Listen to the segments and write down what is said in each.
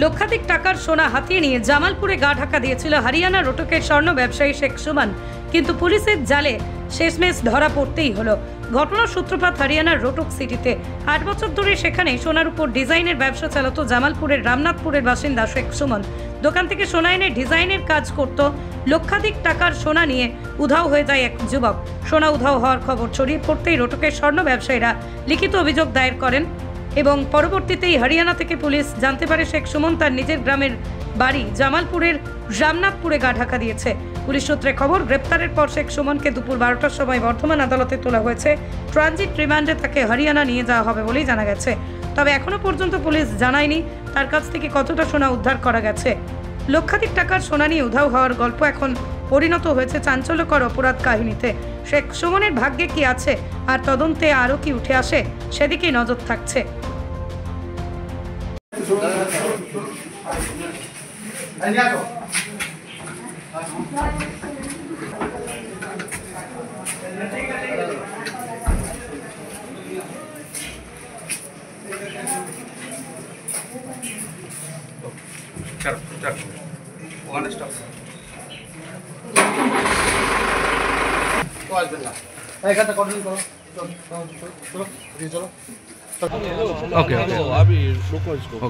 লক্ষাধিক টাকার সোনা হাতিয়ে নিয়ে জামালপুরে গা ঢাকা দিয়েছিল হরিয়ানা রোটকের স্বর্ণ ব্যবসায়ী শেখ সুমন, কিন্তু পুলিশের জালে শেষমেশ ধরা পড়তেই হলো। ঘটনার সূত্রপাত হরিয়ানার রোটক সিটিতে। 8 বছর ধরে সেখানে সোনার উপর ডিজাইনের ব্যবসা চালাতো জামালপুরের রামনাথপুরের বাসিন্দা শেখ সুমন। দোকান থেকে সোনা এনে ডিজাইনের কাজ করত। লক্ষাধিক টাকার সোনা নিয়ে উধাও হয়ে যায় এক যুবক। সোনা উধাও হওয়ার খবর ছড়িয়ে পড়তেই রোটকের স্বর্ণ ব্যবসায়ীরা লিখিত অভিযোগ দায়ের করেন এবং পরবর্তীতেই হরিয়ানা থেকে পুলিশ জানতে পারে শেখ সুমন তার নিজের গ্রামের বাড়ি জামালপুরের রামনাথপুরে গা ঢাকা দিয়েছে। পুলিশ সূত্রে খবর, গ্রেপ্তারের পর শেখ সুমনকে দুপুর 12টার সময় বর্ধমান আদালতে তোলা হয়েছে। ট্রানজিট রিমান্ডে তাকে হরিয়ানা নিয়ে যাওয়া হবে বলেই জানা গেছে। তবে এখনো পর্যন্ত পুলিশ জানায়নি তার কাছ থেকে কতটা সোনা উদ্ধার করা গেছে। লক্ষাধিক টাকার সোনা নিয়ে উধাও হওয়ার গল্প এখন পরিণত হয়েছে চাঞ্চল্যকর অপরাধ কাহিনীতে। শেখ সুমনের ভাগ্যে কি আছে আর তদন্তে আরও কি উঠে আসে সেদিকেই নজর থাকছে।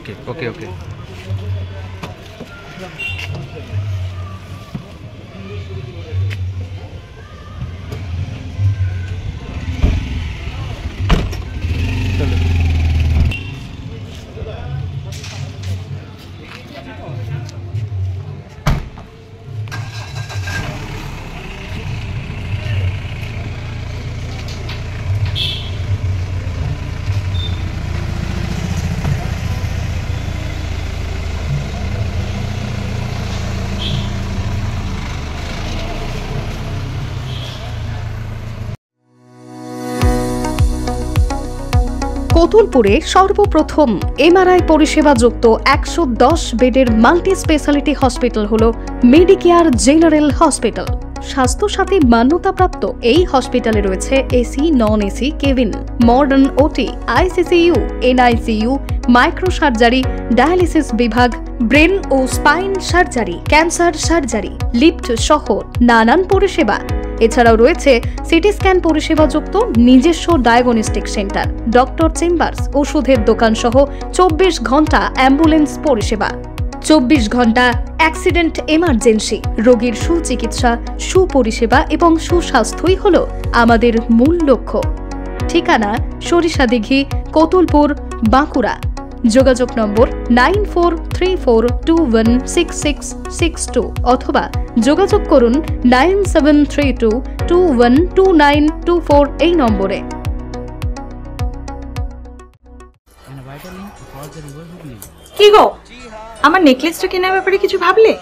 Okay. কতুলপুরে সর্বপ্রথম এমআরআই পরিষেবা যুক্ত 110 বেডের মাল্টি স্পেশালিটি হসপিটাল হলো মেডিকেয়ার জেনারেল হসপিটাল। স্বাস্থ্যসাথী মান্যতাপ্রাপ্ত এই হসপিটালে রয়েছে AC, non AC cabin, modern OT, ICCU, NICU, micro surgery, dialysis বিভাগ, ব্রেন ও spine surgery, cancer surgery, lift সহ নানান পরিষেবা। এছাড়াও রয়েছে সিটি স্ক্যান পরিষেবা যুক্ত নিজস্ব ডায়াগনস্টিক সেন্টার, ডক্টর চেম্বার্স, ওষুধের দোকান সহ 24 ঘন্টা অ্যাম্বুলেন্স পরিষেবা। 24 ঘন্টা অ্যাক্সিডেন্ট এমার্জেন্সি, রোগীর সুচিকিৎসা, সুপরিষেবা এবং সুস্বাস্থ্যই হল আমাদের মূল লক্ষ্য। ঠিকানা সরিষাদিঘি, কতুলপুর, বাঁকুড়া। যোগাযোগ নম্বর 9434216662 অথবা যোগাযোগ করুন 9732212924 এই নম্বরে। কি গো, আমার নেকলেসটা কেনার ব্যাপারে কিছু ভাবলে?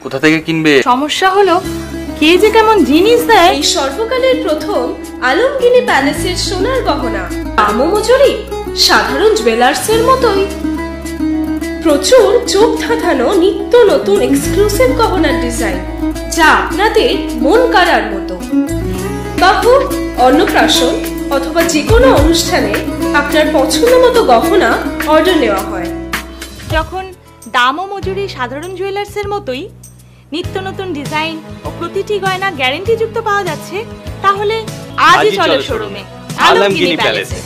কোথা থেকে কিনবে? সমস্যা হলো কে যে কেমন জিনিস দেয়। এই সর্বকালের প্রথম আলমগিনি প্যালেসের সোনার গহনা, দামও মজুরি সাধারণ জুয়েলার্সের মতোই। প্রচুর চোখ ধাঁধানো নিত্য নতুন এক্সক্লুসিভ গহনার ডিজাইন, যা আপনাদের মন কাড়ার মতো। বিবাহ, অন্নপ্রাশন অথবা যে কোনো অনুষ্ঠানে আপনার পছন্দ মতো গহনা অর্ডার নেওয়া হয়। যখন দাম ও মজুরি সাধারণ জুয়েলার্সের মতোই, নিত্য নতুন ডিজাইন ও প্রতিটি গয়না গ্যারান্টি যুক্ত পাওয়া যাচ্ছে, তাহলে আজই চলো শোরুমে আলমগিনি প্যালেসে।